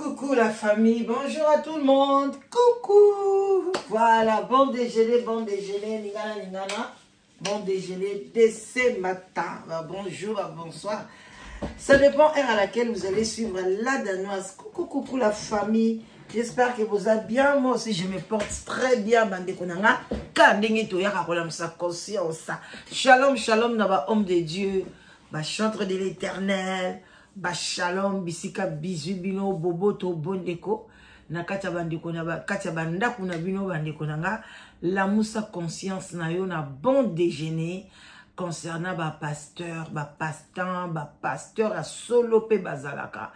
Coucou la famille, bonjour à tout le monde. Coucou. Voilà, bon déjeuner, ningana. Bon déjeuner dès ce matin. Bonjour, bonsoir. Ça dépend heure à laquelle vous allez suivre la danoise. Coucou la famille. J'espère que vous allez bien. Moi aussi, je me porte très bien. Shalom, shalom, naba homme de Dieu. Chantre de l'éternel. Shalom, bisika, bisu, bino, bobo, to, bondeko. Na katia bandeko na katia bandaku na bino bandeko na la moussa conscience na yo na bon déjeuner concernant pasteur, pasteur à solo pe bazalaka,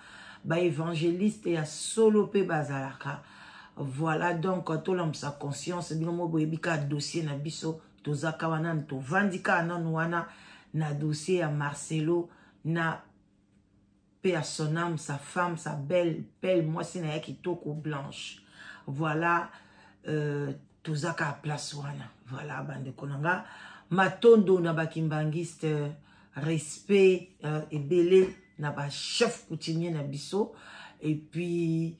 évangéliste et à solo pe bazalaka. Voilà donc to la moussa conscience bino mo boyebika dossier na biso tozaka wana to vandika na wana na dossier à Marcelo na paix à son âme, sa femme, sa belle, moi c'est na qui toko blanche. Voilà, tozaka à place wana. Voilà, bande konanga. Matondo na bakimbangiste, respect et belé na ba chef coutumier na biso. Et puis,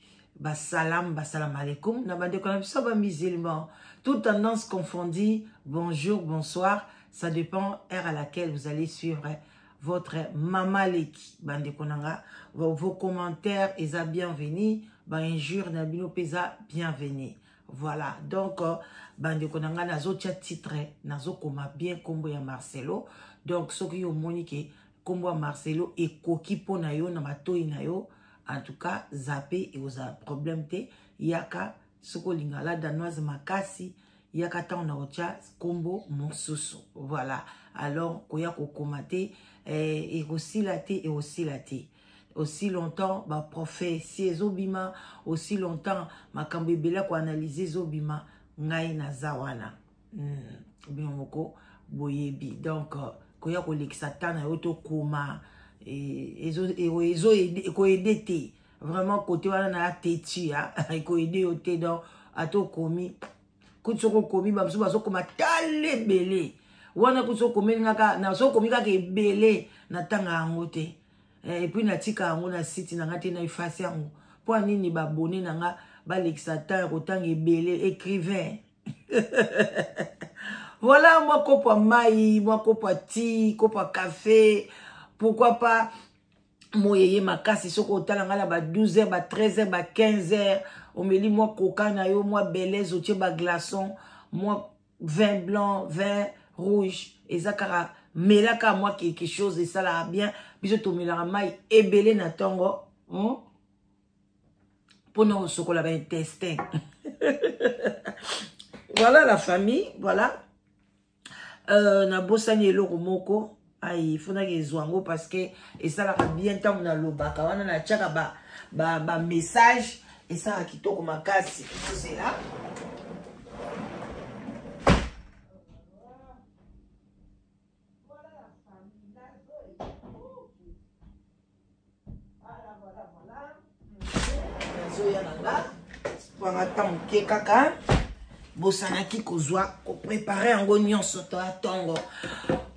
salam alaikum. Na bande konanga biso ba musulman. Toute tendance confondue, bonjour, bonsoir. Ça dépend heure à laquelle vous allez suivre votre maman Leki, bande konanga, vos commentaires est bienvenue, injure na bino pesa bienvenue. Voilà, donc bande konanga nazo tia titre, nazo koma bien kombo ya Marcelo. Donc ce qui yo monique kombo ya Marcelo et koki pona yo na matoi na yo, en tout cas zappé et aux problème te yaka soko lingala danoise makasi yaka ta on a otia kombo monsusu. Voilà, alors koya ko komate et aussi la aussi longtemps prophète si ezobima aussi longtemps makambebela ko analyser zobima ngai na zawana binomoko boyebi donc koya ko lexatana yoto koma ezo ko aider vraiment côté wana na teti ko aider yote donc ato komi kutsoko komi bamsu baso koma talebele wana kuso komeli ngaka na so komika ke belé na tanga ngote et puis na tika ngo na site na ngate na ifasi yango po nini ba abonné na nga ba l'exata ko tanga belé écrivain. Voilà, moi kopo mai, moi kopo ti, kopo café, pourquoi pas moyeye makasi soko talanga la ba 12h ba 13h ba 15h on me dit moi coca na yo moi belé otie ba glaçon moi vin blanc vin rouge et zakara melaka moi quelque chose et ça là bien biso to melaka mai ebele na tongo pour nous sokola ba intestin. Voilà la famille, voilà na bosani eloko moko il faut que zwango parce que et ça là bien tant na lobaka wana na tchaka ba message et ça kitoko makasi c'est là. Kaka bosanaki kozwa ko préparer ngo nyonso to atongo.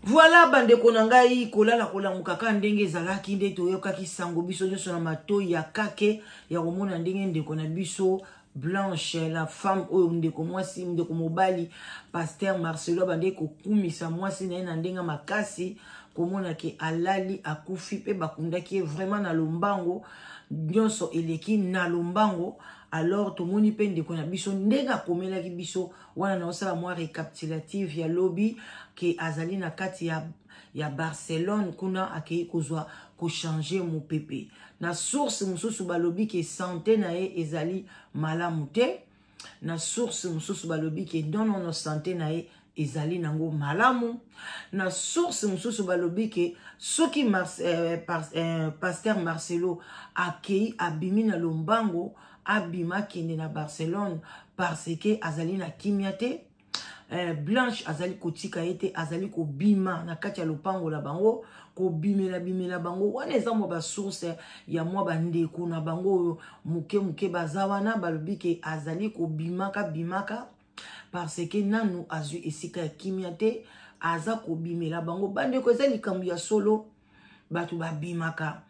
Voilà bande konangai kolala kolanguka kaka ndenge ezalaki nde toyokaki sango biso nyonso na matoi ya kake ya komona ndenge ndeko na biso Blanche la femme oyo ndeko mwasi ndeko mobali pasteur Marcelo bande kokumisa mwasi na ndenga makasi komona ke alali akufi pe bakundaki vraiment na lombango nyonso eleki na lombango. Alors tout moni pe ndeko na biso ndenga komelaki biso wana na osala mwa récapitulative ya lobby ke azali na kati ya Barcelone kuna akei kozwa ko changer mon pepe na source mususu balobi ke santé na ye ezali malamu te na source mususu balobi ke non santé na ye ezali nango malamu na source mususu balobi ke soki pasteur Marcelo akei abimi na lombango abima kende na Barcelone parce que azali na kimiate Blanche azali kotika ete azali ko bima na kati ya lopango la bango ko bimela bango wana eza mo ba source ya mo bandeko na bango muke bazawana balobi ke azali ko bimaka parce que nanu azu esika ya kimiate aza ko bimela bango bandeko eza likambo ya solo batu ba bimaka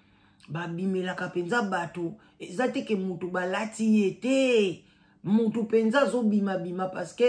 babimelaka penza bato eza te ke mutu balati ye te mutu penza zobima bima parce que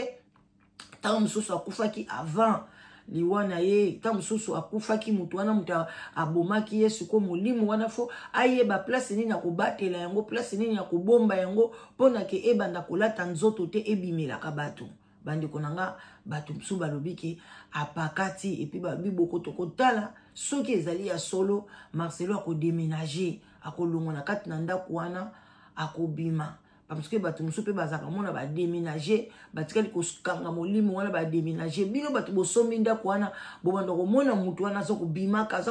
tant mosusu akufaki avant liwana ye tant mosusu akufaki mutu wana mutu abomaki ye siko molimo wana fo ayeba place nini ya kobatela yango place nini ya kobomba yango mpona ke ebanda kolata nzoto te ebimelaka bato bandeko nanga bato mosusu balobi ke apakati epi babi bokoto kotala soki ezali ya solo Marcelo akodéménager akolongwa na kati na ndako wana akobima parce que bato mosusu pe bazaka mona badéménager batikali kosukanga molimo wana badéménager bino bato bosombi ndako wana bobanda komona mutu wana aza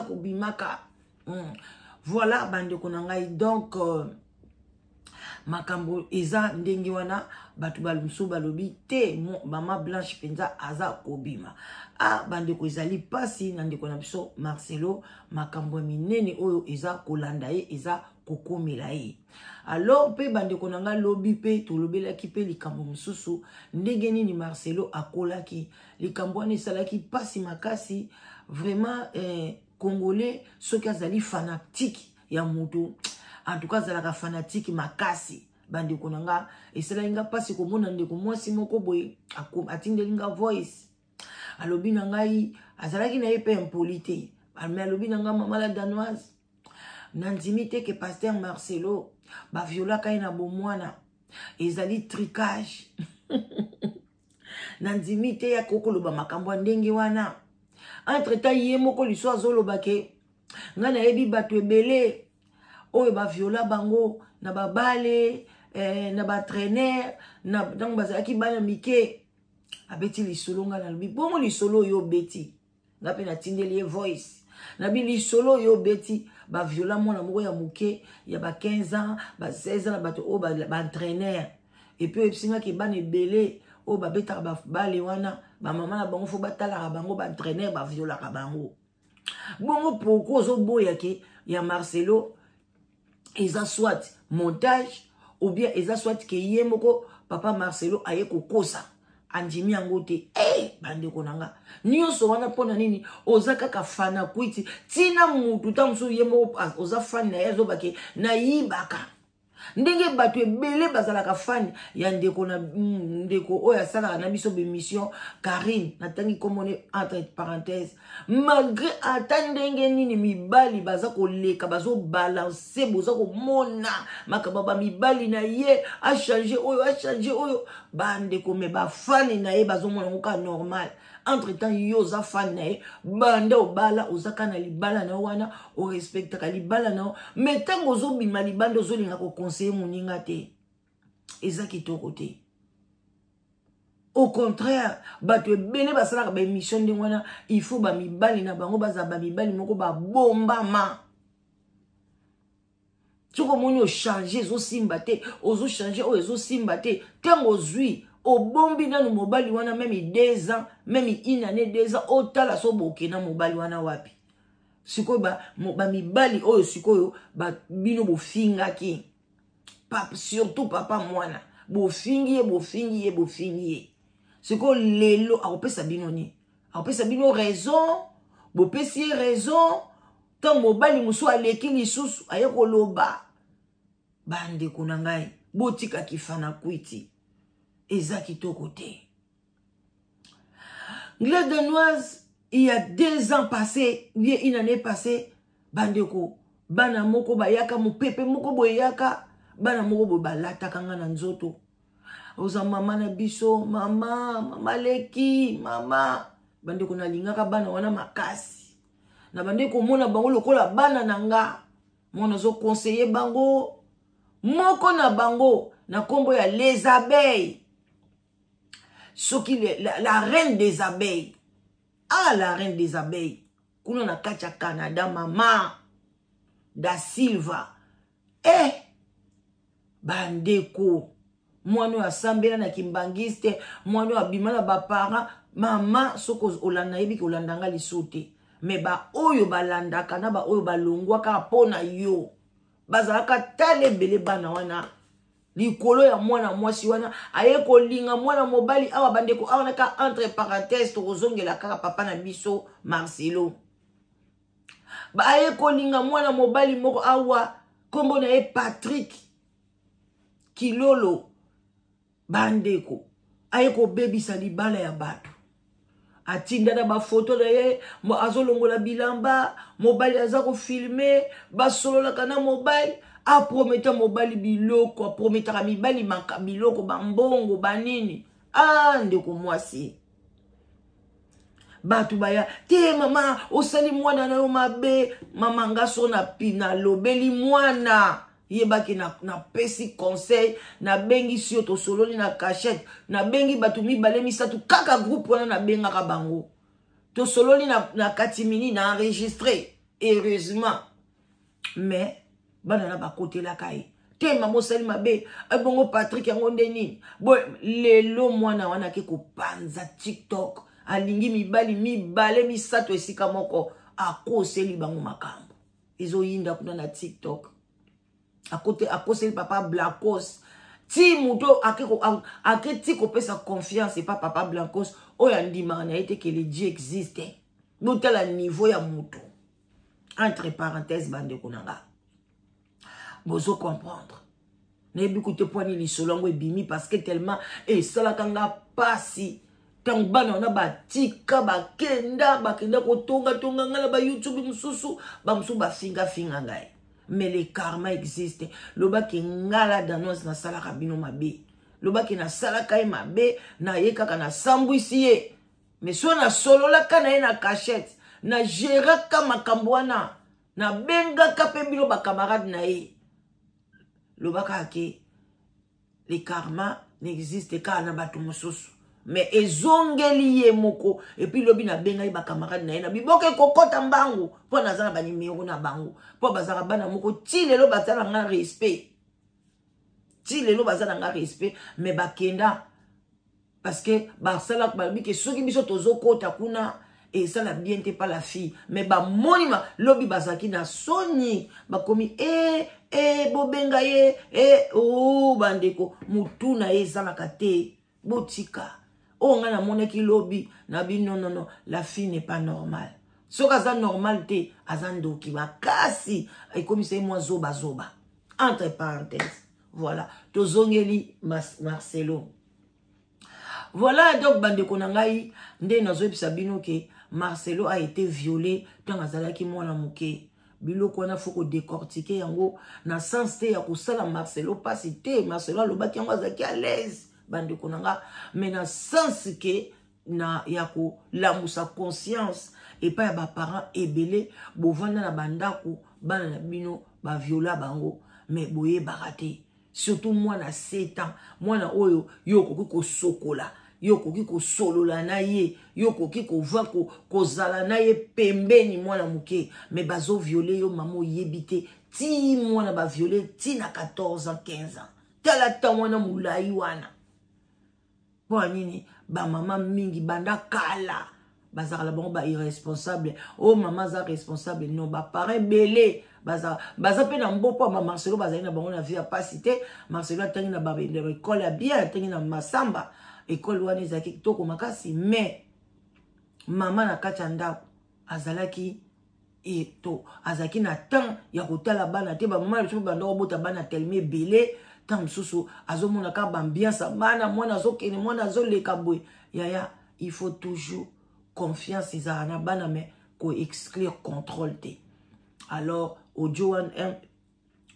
kobimaka voilà bandeko na ngai donc makambo eza ndenge wana batu balumsu balobi te mama Blanche penza aza kobima bandeko ezali pasi na ndeko na biso Marcelo makambo minene oyo eza kolanda ye eza kokomela ye alors pe bandeko nanga lobi pe tolobelaki pe likambo mosusu ndenge nini Marcelo akolaki likambo wana esalaki pasi makasi vraiment congolais soki azali fanatique ya moto en tout cas azalaka fanatique makasi bandeko nanga esala inga pasi komona ndeko mwasi moko boye atindeli nga voice alobi na ngai azalaki na ye pe impolite alobi na nga mama la danoise nandimi te ke pasteur Marcelo baviolaka ye na bomwana ezali tricage nandimi te ya kokoloba makambo ya ndenge wana entre temps ye moko liso azoloba ke nga nayebi bato ebele oyo baviola bango na babale na batrainer na ntango bazalaki bana mike abeti lisolo nga nalobi bongo lisolo oyo beti nga mpe natindeli ye voice nabi lisolo oyo beti baviola mwana moko ya moke ya ba 15 ans ba 16 ans na bato oyo baentraîneur epuis oyebisingaki bana ebele oyo babetaka babale wana bamama na bango fo batalaka bango baentraîneur baviolaka bango bongo pourquoi ozoboya ke ya Marcelo eza soit montage ou bien eza soit ke ye moko papa Marcelo aye kokosa andimi yango te bandeko nanga nyonso wana mpona nini oza kaka fana kwiti tina mutu ta mosusu ye moko oza fani na ye azobake nayibaka ndenge bato ebele bazalaka fani ya ndeko na ndeko oyo asalaka na biso bemission Karine natangi komone entre parenthèse malgré ata ndenge nini mibali baza koleka bazobalanse boza komona makaba bamibali na ye achange oyo bandeko me bafani na ye bazomona ngoka normal entre temps yo oza fan na ye banda obala ozaka na libala na wana o respectaka libala na mais ntango ozobima libanda ozolinga koconseiller moninga te eza kitoko te au contraire bato ebele basalaka baémission ndenge wana il faut bamibali na bango bazala bamibali moko babombama soko moni ochange ezosimba te ozochange oyo ezosimba te ntango ozwi obombi nanu mobali wana même 2 ans même 1 année 2 ans otala so boke na mobali wana wapi sikoyo bamibali oyo sikoyo bino bofingaki surtout papa mwana bofingi ye sikoyo lelo akopesa bino ni akopesa bino raison bopesi ye raison tant mobali mosusu aleki lisusu aye koloba bandeko na ngai botika kifana kwiti eza kitoko te. La Danoise, il y a 2 ans passés, bien une année passée, bandeko, bana moko bayaka mupepe moko boyaka, bana moko bobalata kanga na nzoto. Oza mama na biso, mama leki, mama, bandeko na lingaka bana wana makasi. Na bandeko mona bango lokola bana nanga, mona zo conseiller bango, moko na bango, na kombo ya les abeilles. La reine des abeilles. La reine des abeilles. Kuna na kacha Canada, mama da Silva. Bandeko. Mwano ya sambela na kimbangiste. Mwano ya bimana bapara. Mama soko olanda yebi ki olandanga lisote. Me ba oyo balandaka na ba oyo balongwaka pona yo. Bazalaka tale bele bana wana. Likolo ya mwana mwasi wana aye kolinga mwana mobali awa bandeko awa naka entre parenthèses tozongela kaka papa na biso Marcelo ba aye kolinga mwana mobali moko awa kombo na ye Patrick Kilolo bandeko aye ko bebisa libala ya bato atinda na ba photo na ye mo azolongola bilamba mobali aza ko filmer basolola kana mobali a prometa mobali biloko a prometa mibali maka biloko bambongo banini ndeko mwasi batu baya te mama osali mwana na yo mabe mama ngaso na pina lobeli mwana yebaki na pesi conseil na bengi sio to sololi na cachette na bengi batu mibale misatu kaka groupe wana na bengaka bango to sololi na katimini na enregistré heureusement mais bana na bakotela kai te mama osali mabe bongo Patrick yango ndeni bo lelo mwana wana ke kopanza TikTok alingi mibale misato esika moko akoseli bango makambo ezoyinda kuna na TikTok akoseli papa Blancos ti muto ake ti kopesa confiance et pas papa Blancos oya ndima na ete que le Dieu existe botala niveau ya muto entre parenthèses bande kunanga bozo comprendre nebi kote poani lisolongo ebimi parce que tellement esalaka nga pasi tant bana na batika bakenda kotonga ngala ba YouTube mususu ba musu ba finga ngai mais le karma existe loba ki ngala danos na sala kabino mabe loba ki na sala kai mabe na ye kaka na sambwisi ye mais so na solo la kana ye na cachette na gera ka makambwana na benga ka pe bilo ba camarade na ye loba ka ke le karma n'existe ka na batu mususu mais ezongeli ye moko et puis lobi na benga ba camarade na ye na biboke kokota mbangu po na zana ba numéro na bango po bazaka bana moko ti lelo bazana nga respect mais bakenda parce que basala babi ke soki biso tozo kota kuna et ça la bien te pas la fille mais ba monima lobi bazaki na soni bakomi bobenga ye bandeko mutuna ye zana kate botika nga na moneki lobi na bi non la fille n'est pas normale soka za normal te azandoki makasi comme c'est moi zoba entre parenthèses voilà tozongeli Marcelo voilà donc bandeko na ngai nde nazo ebisa bino ke Marcelo a été violé tant azalaki mwana muke biloko wana faut ko décortiquer yango na sens te ya kosala Marcelo pasi te Marcelo alobaki yango azalaki à l'aise bandeko nanga mais na sens ke na yako lamusa conscience et pas ya ba parents ebele bovanda na bandako bana na bino ba viola bango mais boye barate surtout moi na 7 ans mwana oyo yoko ko sokola yoko ki ko solola na ye yoko ki ko va ko zala na ye pembeni mwana muke mais bazo violer yo mamo yebite ti mwana ba violer ti na 14 ans 15 ans tala ta mwana mulai wana pour nini ba maman mingi banda kala bazala bon ba irresponsable maman za responsable non ba parent belé baza pe na mbopo ma Marcelo bazali na bango na vie à pasité Marcelo tangi na ba école bien tangi na masamba école wana ezaki kitoko makasi mais maman na kati ndako azalaki azaki na temps ya kotala bana te ba maman le banda obota bana tellement belé tant mususu azomona ka ambiance bana mwana azokene mwana azoleka boy yaya il faut toujours confiance ezala na bana mais ko exclure contrôle te alors audio wan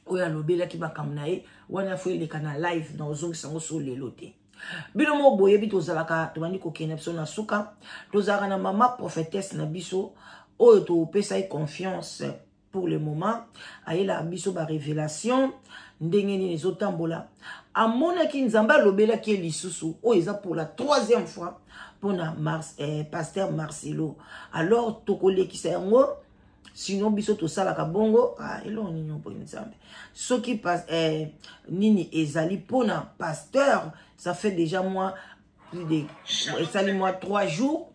oya lobelaki makambo na ye wana fo eleka na live na ozongisa yango so lelo te bino mo boyebi tozalaka tobandi kokende biso na suka tozalaka na mama prophétesse na biso oyo topesa ye confiance pour le moment ayela biso ba révélation ndenge nini ezotambola amonaki nzambe alobelaki ye lisusu oyo eza pour la 3e fois mpona pasteur Marcelo alors tokolekisa yango sinon biso tosalaka bongo eloko nini oboyi nzambe soki nini ezali mpona pasteur ça fait déjà moi plus de esali moi 3 jours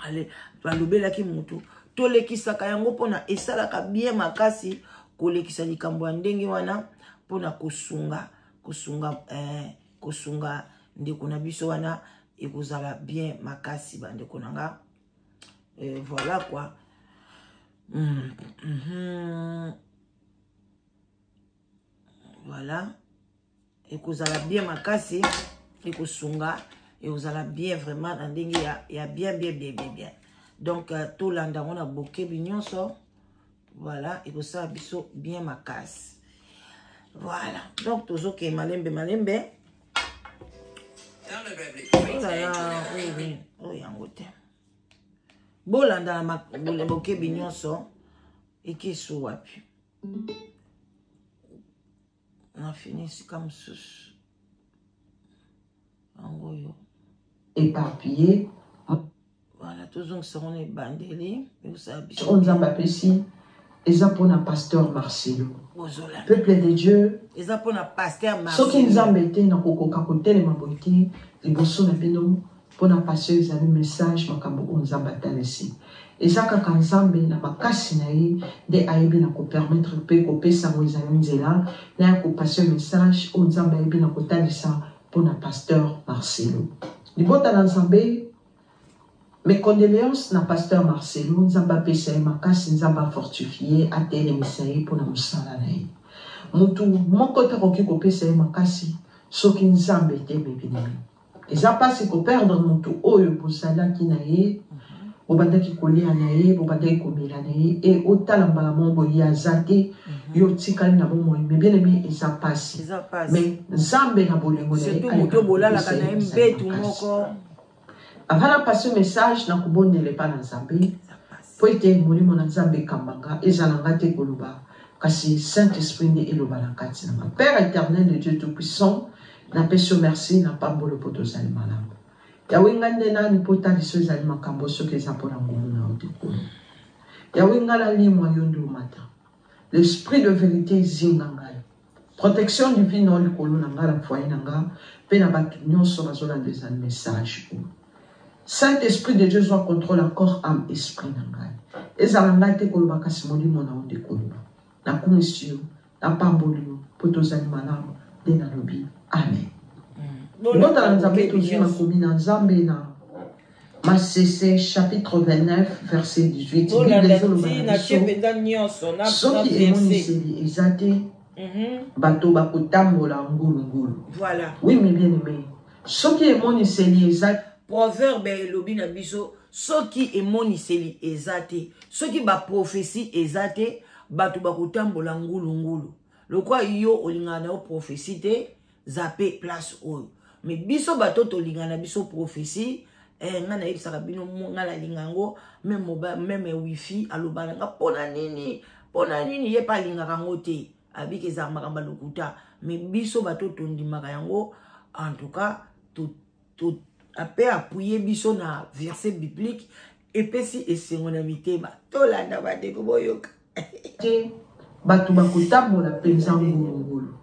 allez balobelaki mutu tolekisaka yango mpona esalaka bien makasi kolekisa likambo ya ndenge wana mpona kosunga ndeko na biso wana ekozala bien makasi bandeko nanga voilà quoi Voilà. Et que vous allez bien makasi. Et que sunga. Et vous allez bien vraiment. Il y a bien. Donc, tout l'anda, on a bouquet bignon ça. Voilà. Et que ça a bien makasi. Voilà. Donc, toujours que malembe. Oh là là. Oui. Oh, y a un côté. Bolanda na bouquet bignon ça. Et qui soit puis. On a fini ici comme ça. Éparpillé. Voilà, toujours que on est bandeli. On nous a ici. Et ça pour un pasteur Marcelo. Peuple de Dieu. Et ça pour un pasteur Marcelo. Ce qui nous a embêté dans le côté de ma beauté, les bossons de Pénon, pour un pasteur, ils ont un message, on nous a battu ici. Et ça, quand nous avons na makasi na ye, de aibi na ko permettre pe ko pesa mo ezali nzela, na ko passer message au nzamba aibi na ko talisa pour na pasteur Marcelo. Libota na nzambe, mes condoléances na pasteur Marcelo, nzamba pesa ye makasi, nzamba fortifié, atele misaye pour na musala na ye. Mutu moko te koki ko pesa ye makasi, soki nzambe te bebinemi. Eza pasi ko perdre mutu oyo posala ki na ye, Bobandaki kolia na ye, bobandaki komela na ye, et otala mbala mongo ya zate, yo tikali na bomo, mais bien aimé, eza pasi. Mais nzambe na bolengo na ye, surtout moto bolala kana mbetu moko. Avant la passer message, na kubondele pa na nzambe, po ete molimo na nzambe kambanga, ezalanga te koloba, kasi Saint-Esprit ne eloba na kati na ma. Père éternel de Dieu Tout-Puissant, na peso merci, na pambolo poto zali malamu. Yahweh ngande na ni pota liso ezali makambo soki eza mpona ngolu na otekolo. Yahweh ngala limwa yondo mata. L'esprit de vérité zinga ngai. Protection divine na likolo na nga la foyer na nga pe na bato nyonso bazolanda eza message. Saint-Esprit de Dieu soit contrôle corps, âme, esprit na ngai. Ezala ngai te koloba kasi molimo na otekolo. Na kumisi yo, na pamboli yo, poto zali malamu de na lobi. Amen. Massese chapitre 29 verset 18. Voilà. Oui, mais bien aimé. Proverbe elobi na biso soki emoniseli ezate soki ba prophétie ezate bato bakotambola ngulu. Lokwa yo olingana na prophétie te zape place oyo. Mais biso bato tolingana biso prophétie ngana yebisaka bino ngala lingango même wifi alobana nga pona nini ye pa lingaka ngo te abiki za makamba lokuta mais biso bato tondimaka yango en tout cas tout après appuyer biso na verset biblique et pesi esengona mitema tolanda badeko boyoka bato bakotambola penza ngulu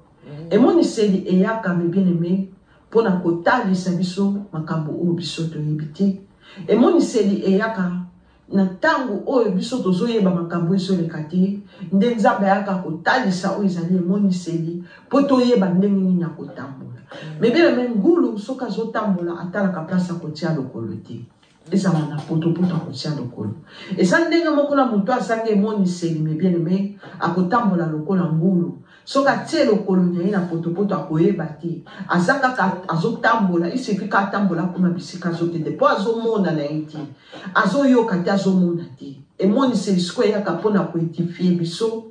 et mon iseli eyaka me bien aimé pona kotalisa biso makambo oyo biso toyebi te emoniseli eyaka na tango oyo biso tozoyeba makambo ezoleka te nde nzambe ayaka kotalisa oyo ezali emoniseli po toyeba ndenge nini ya kotambola me bien aimé ngulu soki azotambola atalaka place ya kotia lokolo te ezala na potopoto akotia lokolo eza ndenge moko na moto azangi emoniseli me bien aimé akotambola lokola ngulu soki atie lokolo na ye na potopoto akoyeba te aza kaka azotambola iseki ka atambola kuna bisika azokende mpo azomona na ye te azoyoka te azomona te emoniseli sikoyo eyaka mpona koetifie biso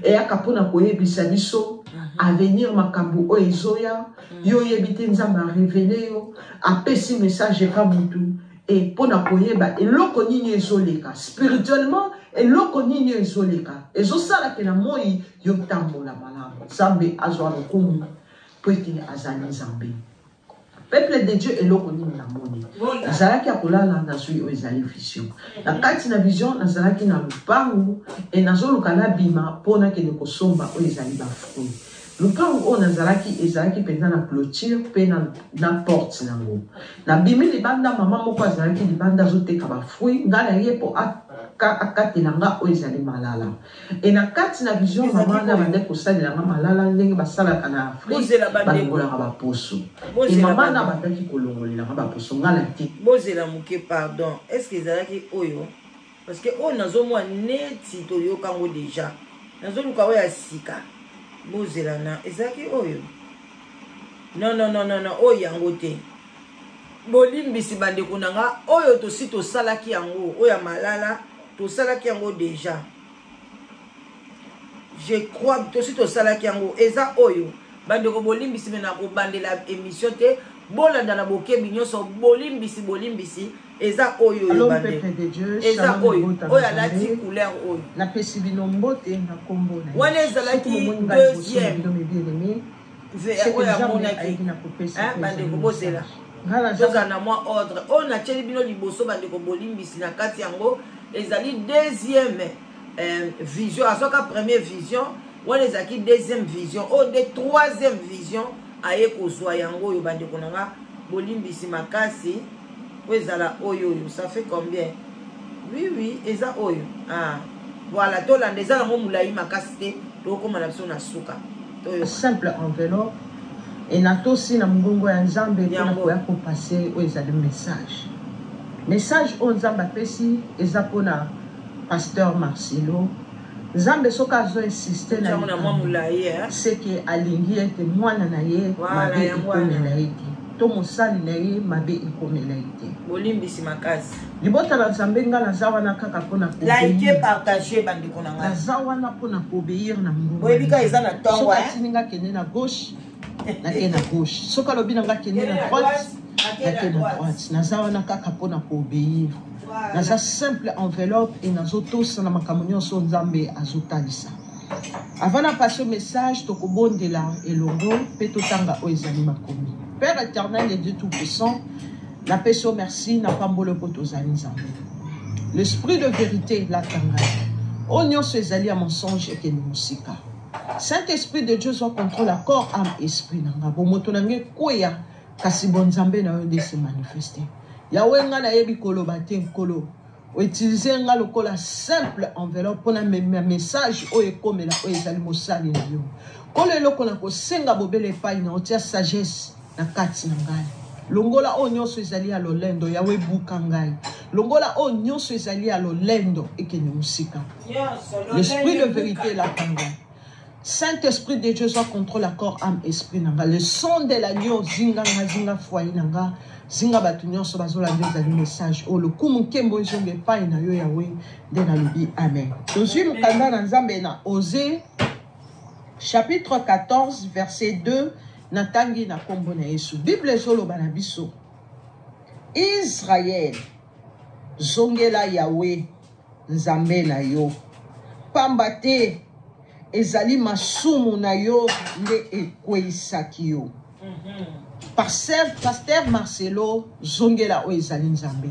eyaka mpona koyebisa biso avenir makambo oyo ezoya yo oyebi te nzambe arevele yo apesi message ka motu mpona koyeba eloko nini ezoleka spirituellement eloko nini ezoleka ezosalaka na moi yotambola malamu nzambe azwa lokumu po ete azali nzambe peuple de Dieu eloko nini na moni nazalaki ya kolala nazwi oyo ezali vision na kati na vision nazalaki na lupangu nazoluka nabima mpona kende kosomba oyo ezali bafruit lupangu oyo nazalaki ezalaki mpenza na clôture mpe na porte nango nabimi libanda mama moko azalaki libanda azoteka bafruit ngai na ye mpo akatela nga oyo ezali malala na kati na vision mama na bande kosalela nga malala ndenge basalaka na Afrique balongolaka baposo mama na bandaki kolongolela nga baposo ngai na te bozela moke pardon est ce que ezalaki oyo parce que on nazomwa neti toyokango déjà nazoluka oyo ya sika bozelana ezalaki oyo non oyo yango te bolimbisi bandeko na nga oyo tosi tosalaki yango oyo ya malala tosalaki yango déjà je crois tosi tosalaki yango eza oyo bandeko bolimbisi me na kobandela émission te bolanda na bokebi nyonso bolimbisi eza oyo oyo bandeko eza oyo oyo alati couleur oyo napesi bino mbote na kombo na wana ezalaki deuxième oyo amonaki bandeko bozela toza na mwa ordre oyo natieli bino liboso bandeko bolimbisi na kati yango ezali deuxième vision azoka première vision wana ezalaki deuxième vision oyo nde troisième vision aye kozwa yango oyo bandeko na nga bolimbisi makasi oyo ezala oyo ça fait combien oui eza oyo voilà tolanda eza nango molai makasi te tokóma na biso na suka simple enveloppe enatosi na mongongo ya nzambe mpona koya kopase oyo ezali message oyo nzambe apesi eza mpona pasteur Marcelo nzambe soki azoinsiste na seke alingi ete mwana na ye mabe ekomela ye te to mosali na ye mabe ekomela ye te bolimbisi makasi libota na nzambe nga naza wana kaka mpona naza wana mpona koobéir na mongongo atini nga kende na gauche nake na gauche soki alobi na nga kende na droite nake na droite naza wana kaka mpona koobéir naza simple enveloppe e nazotosa na makambo nyonso nzambe azotalisa avant na passe message tokobondela elongo mpe totanga oyo ezali makomi Père éternel et Dieu tout-puissant napesi yo merci na pambolo mpo tozali nzambe l'esprit de vérité latanga oyo nyonso ezali ya mensonge ekende mosika Saint-Esprit de Dieu soit contrôle à corps, âme, esprit nanga bomoto nange koya kasi bon nzambe na yo nde se manifester Yahweh nga na yebi koloba te nkolo utiliser nga lokola simple enveloppe pona message oyo ekomela oyo ezali mosali na yo kolo eloko na kosenga bobele epai na otia sagesse na kati na ngai longola oyo nyonso ezali ya lolendo Yahweh buka ngai longola oyo nyonso ezali ya lolendo ekende mosika l'esprit de vérité latanga Saint-Esprit de Dieu soit contrôle accord âme esprit nanga le son de l'agneau zinga foyer nanga zinga batu nyonso bazolanda ezali message o lokumu nkembo ezonga epai na yo Yahweh nde nalobi amen tozwi mokanda na nzambe na Osée chapitre 14 verset 2 natangi na kombo na Yesu Bible ezoloba na biso Israël zongela Yahweh nzambe na yo pamba te ezali masumu na yo nde ekweyisaki yo Pasteur Marcelo zongela o ezali nzambe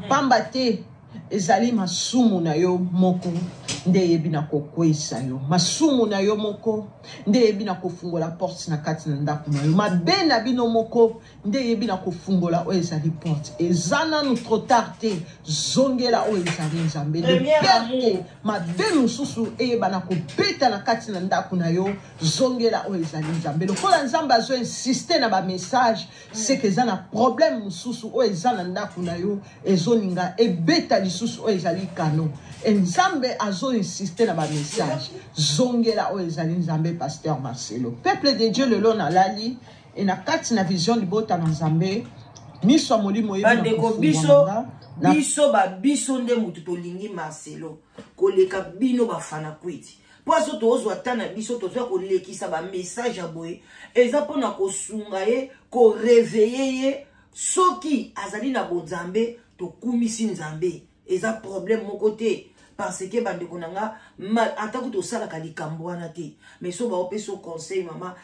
pamba te ezali masumu na yo moko nde yebi na kokweyisa yo masumu na yo moko nde yebi na kofungola porte na kati na ndako na yo mabe na bino moko nde yebi na kofungola o ezali porte eza nanu trop tard te zongela o ezali nzambe de perte mabe mosusu eyeba na kobeta na kati na ndako na yo zongela o ezali nzambe lokola nzambe azo insiste na bamessage seke eza na problème mosusu o eza na ndako na yo ezoninga ebeta lisusu o ezali kano nzambe azo insiste na bamessage zongela o ezali nzambe Pasteur Marcelo peuple de Dieu lelo na lali et na kati na vision libota na nzambe miso molimo bandeko biso nde mutu tolingi Marcelo koleka bino bafana kwiti poaso tozwa tana biso tozwa kolekisa bamessage aboye eza mpona kosunga ye koreveille ye soki azali na bonzambe tokumisi nzambe eza problème moko te parce que bandeko nanga atako tosalaka likambo wana te mais so baopesa conseil mama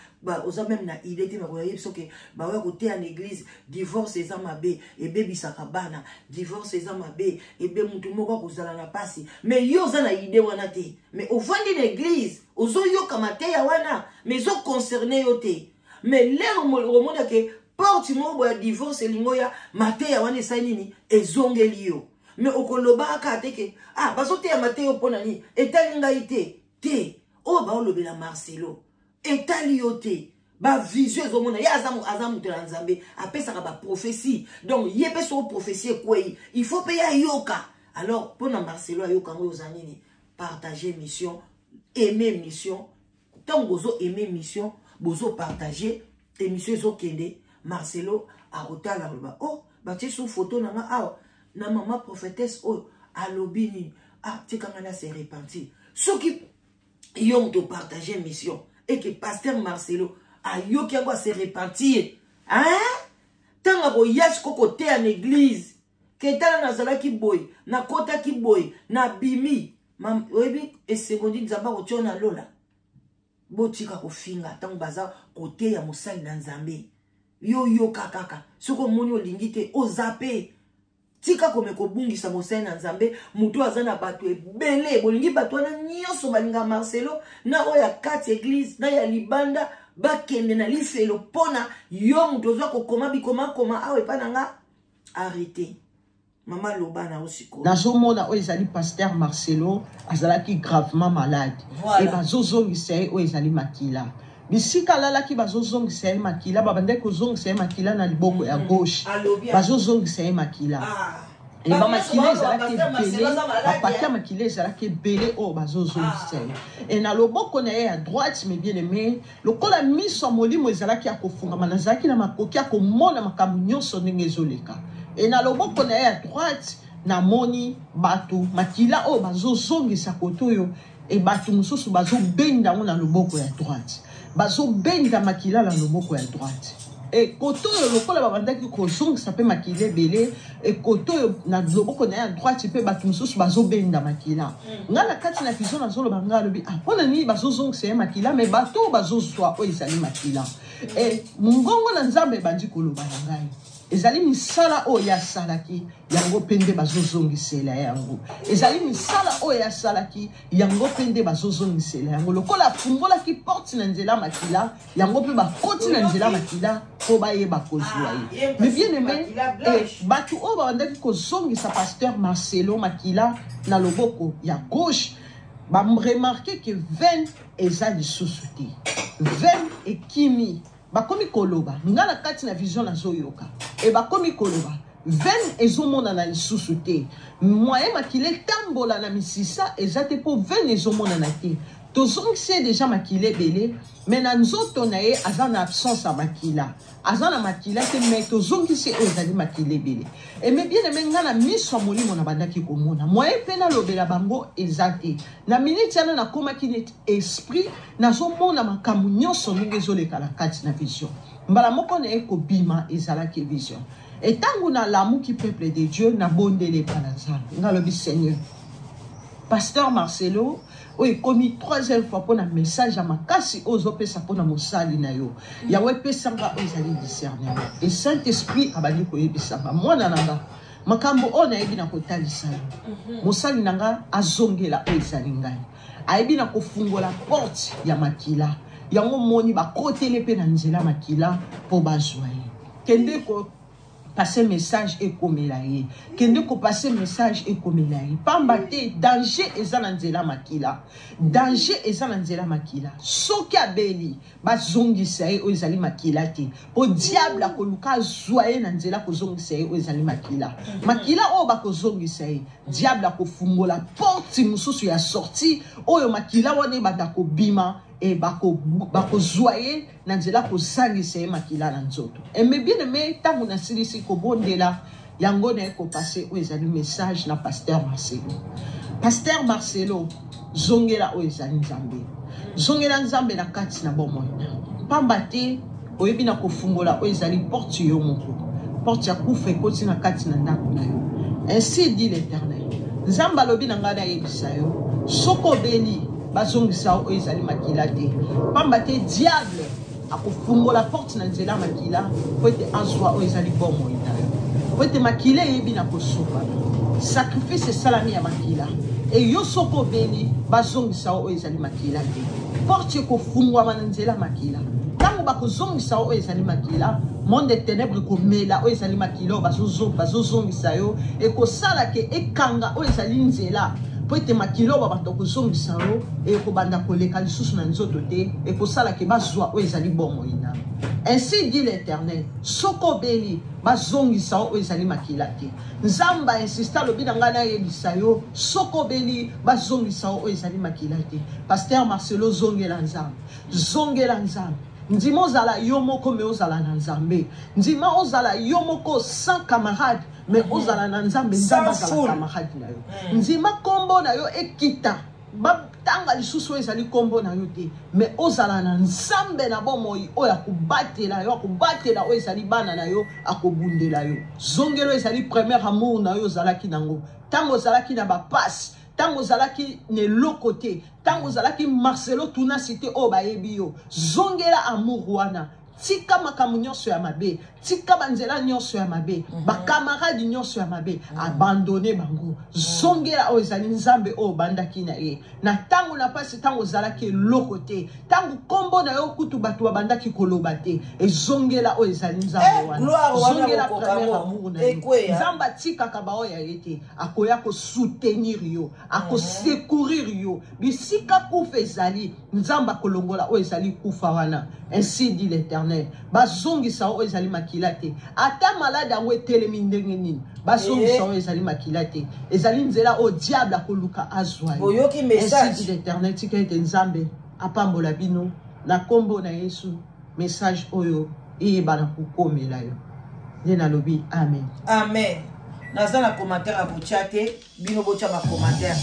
oza même na idée te bakoyebi soki baoya koteya na église divorce eza mabe ebebisaka bana divorce eza mabe ebe mutu moko akozala na pasi mais yo oza na idée wana te mais ovandi na église ozoyoka mateya wana mais ezoconcerne yo te mais lero omona ke porte moko ya divorce elingo ya mateya wana esali nini ezongeli yo mais okoloba aka teke bazote ya mateyo pona ni etali ngai te o baolobela Marcelo etali yo te ba vision ezomona ya azamu te na nzambe apesaka ba prophétie donc ye peso prophétie kwei il faut pe ya yoka Alors, pour Marcelo, il y a partager mission, aimer mission. Tant que vous aimez mission, vous partager émission Zokende, Marcelo a rota la roba. Oh, bah tu sous photo na na maman prophétesse oh à l'obini. Ah, tu quand là c'est repenti. Ceux qui ont de partager mission et que pasteur Marcelo a yo qui a se repentir. Hein? Tant que yash côté en église, que tant na zala ki boy, na kota ki boy, na bimi. Mam oyebi et secondi nzamba ko na lola. Botika ko finga tant baza côté ya mosali na nzambe. Yo kakaka. Soko moni olingi te ozape. Tika ko meko bungisa mosali na nzambe, mutu azana bato ebele, bolingi bato na nyoso balinga Marcelo na oya kati église na ya libanda bakende na lifelo pona yo mutu oza ko koma bikoma koma awe pananga arrêtez. Maman Lobana aussi. Nazomona ezali pasteur Marcelo azalaki gravement malade. Voilà. Et bazozongisa ezali makila. Bisika lalaki bazozongisa makila babande ko zongisa makila na liboko ya gauche. Bazozongisa makila. Et ba makila ezalaki belé, ba patia makila ezalaki belé o bazozongisa. Et na loboko na ya droite mais bien aimé, lokola miso molimo ezalaki akofunga manazaki na makoki akomona makambo nyonso ndenge ezoleka. Et na loboko na ya droite na moni bato makila o bazozongisa kotoyo et bato mususu bazobenda na loboko ya droite. Bazobenda makila na loboko ya droite. Et kotoyo lokola babandaki kozongisa pe makila belé et kotoyo na loboko na ya droite pe bato mususu bazobenda makila. Ngala kati na vision na zolo banga lobi apona ni bazozongisa makila mais bato bazozwa o ezali makila. Et mungongo na nzambe bandi koloba ngai. Ezali misala o ya salaki yango pende bazozongisela yango. Ezali misala o ya salaki yango pende bazozongisela yango. Lokola fungola ki porte na nzela makila yango pe bakoti na nzela makila ko bayeba kozwa ye. Mais bien aimé batu o bandaki kozongisa pasteur Marcelo makila na loboko ya gauche ba remarquer que veine ezali sous-souté. Veine et kimi bakomi koloba ngala kati na vision na zoyoka e bakomi koloba veine ezomona na lisusu te moyen makile tambola na misisa ezate po veine ezomona na te tozongisi déjà makile belé mais na nzoto na ye azana absence a makila azana makila te mais tozongisi ezali makile belé et mais bien aimé ngana miso molimo na bandaki komona moyen pena lobela bango ezate na minute yana na komaki net esprit nazomona makambo nyonso ndenge ezoleka na kati na vision mbala moko na ekobima ezalaki vision et tangu na lamu ki peuple de Dieu na bondele pana nzambe ngalobi Seigneur pasteur Marcelo oui, commis troisième fois pour un message à ma casse aux opérations pour mon sali na yo. Yahweh pesanga ezali discernement. Et Saint-Esprit abali ko yebisanga. Moi nananga makambo ona ebi na kotalisa. Mosali nanga azongela ezali ngai. Ayebi na kofungola porte ya makila. Yango moni ba kotele pe na nzela makila po bazwaye. Kende ko passer message et comme il a eu. Kende ko passer message et comme il a eu. Pambate danger ezananzela makila. Danger ezananzela makila. Soki abeli ba zongisa e o ezali makila te. Po diable akoluka zoye na nzela ko zongisa e o ezali makila. Makila o ba ko zongisa e. Diable akofungola porte mususu ya sorti oyo makila wane batako bima. Et bako zoye nanzela ko sangise makila na nzoto. Et mais bien aimé tangu na silisi ko bondela yango na ko passer o ezali message na pasteur Marcelo. Pasteur Marcelo zongela o ezali nzambe. Zongela nzambe na kati na bomona. Pambate o yebi na ko fungola o ezali porte yo moko. Porte ya kufa ekoti na kati na ndako na yo. Ainsi dit l'Éternel. Nzamba lobi na ngada yebisa yo. Soko beli bazongisa o ezali makila te pambate diable akofungola porte na nzela makila po ete azwa o ezali bomo itayo po ete makila yebi na kosopa sacrifice salami ya makila e yo soko beni bazongisa o ezali makila te porte kofungwa na nzela makila tango bakozongisa o ezali makila monde de ténèbres komela o ezali makila bazozongisa yo e kosala ke ekanga o ezali nzela po ete makilo babato kozongisa yo e kobanda koleka lisusu na nzoto te e kosala ke bazwa o ezali bomo ina Ainsi dit l'Éternel, soko beli, bazongi sao ezali makilate. Nzamba insista lobi nangana yebisayo, soko beli, bazongi sao ezali makilate. Pasteur Marcelo zongela nzambe, zongela nzambe. Ndima ozala yomoko me ozala na nzambe. Ndima ozala yomoko sans camarade, mais ozala na nzambe, nzamba ozala camarade na yo. Ndima kombo na yo ekita. Tanga lisusu ezali kombo na yo te, mais ozala na nzambe na bomoi oyo akubatela yo, akubatela oyo ezali bana na yo, akobundela yo. Zongelo ezali premier amour na yo ozalaki nango. Tango ozalaki na bapasi, tango ozalaki ne lokote, tango ozalaki Marcelo tuna cité oyo bayebi yo. Zongela amour wana. Tika makamu nyonso ya mabe, tika banzela nyonso ya mabe, bakamaradi nyonso ya mabe, abandonne bango. Zongela o ezali nzambe o bandaki na ye. Na tango na pasi tango zalaki lokote, tango kombo na yo kutu batu bandaki kolobate, e zongela o ezali nzambe wana. Zongela premier amour na yo. Nzamba tika kabao ya yete, akoya ko soutenir yo, ako secourir yo. Bisika kufa ezali, nzamba kolongola o ezali kufa wana. Ainsi dit l'Éternel. Bazongi sao ezali makilate. Ata malade ango etelemi ndenge nini. Bazongi sao ezali makilate. Ezali nzela o diable akoluka azwa. Boyoki message. Ainsi dit l'Éternel. Tika ete nzambe apambola bino na kombo na Yesu. Message oyo eyebana kukomela yo. Nde lobi amen. Amen. Naza na commentaire à bochate. Bino bocha ma commentaire.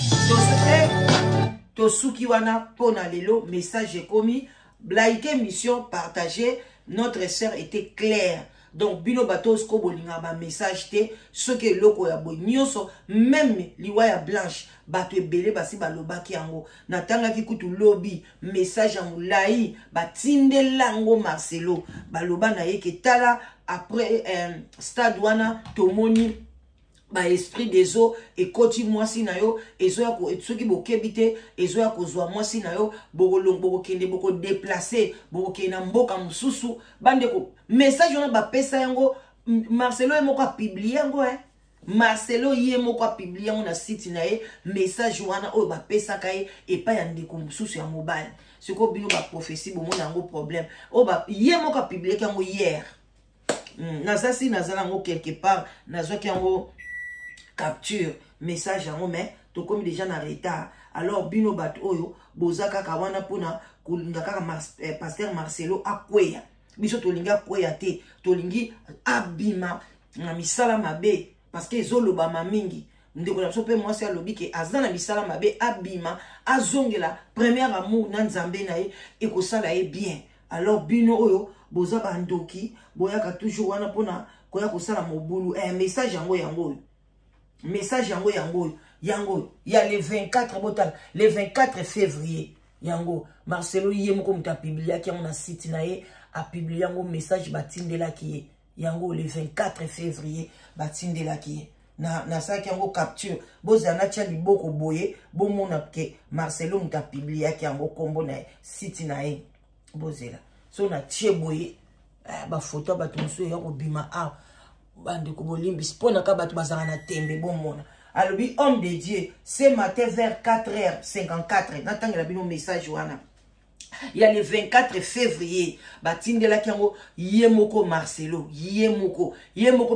Tosuki wana pona lelo message ekomi. Blaike mission partagée, notre sœur était claire. Donc, bino batos ko bolinga ba message te, ce que loko ya boy nyoso, même liwa ya blanche, bato ebele basi balobaki yango. Natanga ki kutu lobby, message ya mulai, batinde lango Marcelo, baloba na ye ke tala, après stade wana, tomoni, ba esprit des eaux et koti mwasi na yo ezo ya ko etsoki bokebite ezo ya ko zwa mwasi na yo bokolong bokokende boko déplacer bokokena mboka mususu bande ko message on ba pesa yango Marcelo emoko a publier yango Marcelo yemoko a publier yango na site na ye message wana o ba pesa kai et pas ya ndeko mususu ya mobile siko bino ba prophétie bomona yango problème o ba yemoko a publier yango hier nazasi nazala yango quelque part nazwaki yango capture message yango mais to comme déjà na retard alors bino bat oyo bozaka kawana pona kulinga kaka pasteur Marcelo akweya biso tolinga kweya te tolingi abima na misala mabe parce que ezoloba mamingi ndeko na biso pe mwasi alobi ke azana misala mabe abima azongela premier amour na nzambe na ye ekosala ye bien alors bino oyo boza bandoki boyaka toujours wana pona koya kosala mobulu message yango message yango ya le 24 botal le 24 février yango Marcelo yemoko muta publier ki yango na site na ye a publier yango message batindela ki yango le 24 février batindela ki na saki yango capture bozana tia liboko boye bomona ke Marcelo muta publier ki yango kombo na site na ye bozela so na tie boye ba photo batumso ya ko bima bande ko bolimbi spona ka batu bazanga na tembe bomona alobi homme de Dieu ce matin vers 4h54 natanga la bino message wana il y a le 24 février batindela kiango yemoko Marcelo yemoko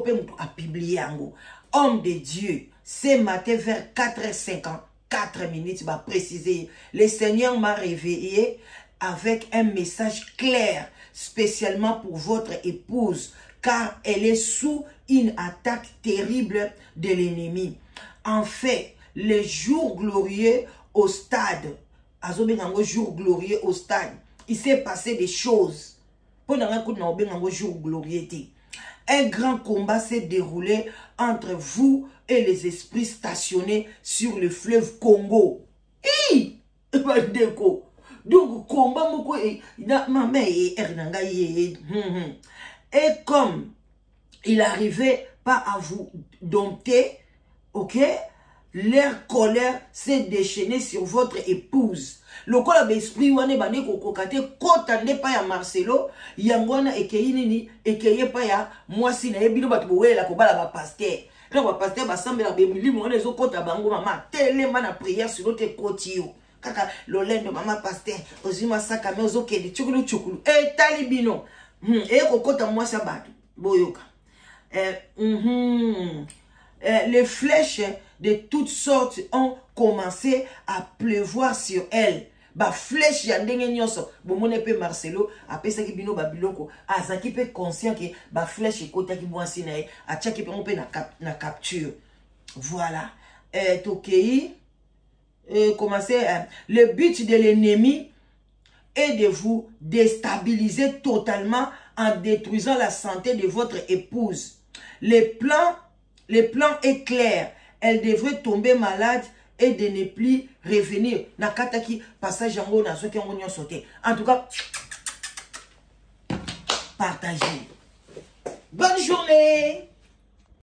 pe mutu a publié yango homme de Dieu ce matin vers 4h54 minutes va préciser le Seigneur m'a réveillé avec un message clair spécialement pour votre épouse car elle est sous une attaque terrible de l'ennemi. En fait, les jours glorieux au stade, jour glorieux au stade, il s'est passé des choses. Un grand combat s'est déroulé entre vous et les esprits stationnés sur le fleuve Congo. Donc, combat et comme il n'arrivait pas à vous dompter, ok, leur colère s'est déchaînée sur votre épouse. Le col d'esprit wane bane kokokate kota ne pa ya Marcelo yangwana ekeye nini ekeye pa ya mwasi na yebino batu bowelela ko bala ba pasteur. Quand ba pasteur ba sambela be milimo wana ezo kota bango mama telema na prière sur notre kotio. Kaka lolendo mama pasteur ozima saka me ozokedi chukulu chukulu. Talibino Et kokota moi ça batu. Boyoka. Les flèches de toutes sortes ont commencé à pleuvoir sur elle. Ba flèche ya ndenge nyonso bomone pe Marcelo apesa ki bino babiloko azaki pe conscient que ba flèche ekota ki mwasi na ye atiaki pe pe na capture. Voilà. Tokei commencer le but de l'ennemi est de vous déstabiliser totalement en détruisant la santé de votre épouse. Le plan est clair. Elle devrait tomber malade et de ne plus revenir. Nakataki passage en haut, en tout cas, partagez. Bonne journée.